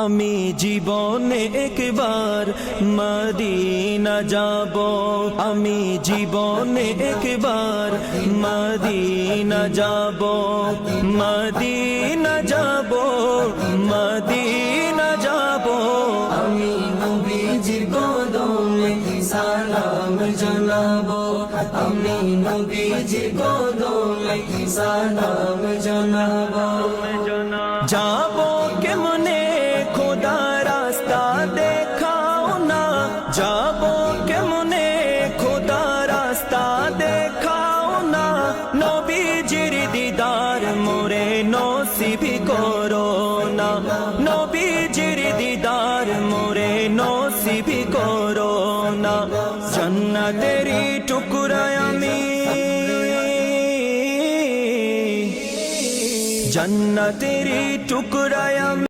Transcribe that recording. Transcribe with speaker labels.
Speaker 1: আমি জীবনে একবার মদিনা যাব, আমি জীবনে একবার মদিনা যাব, মদিনা যাব, মদিনা যাব।
Speaker 2: আমি নবীজির কদমে সালাম জানাবো, আমি নবীজির কদমে সালাম জানাবো।
Speaker 1: যাব কেমনে খোদা রাস্তা দেখাও না, যাব কেমনে খোদা রাস্তা দেখাও না, নবীজির দিদার মোরে নসিব করো না, নবীজির দিদার মোরে নসিব করো না। জান্নাতেরি টুকরা আমি, জান্নাতেরি টুকরা আমি,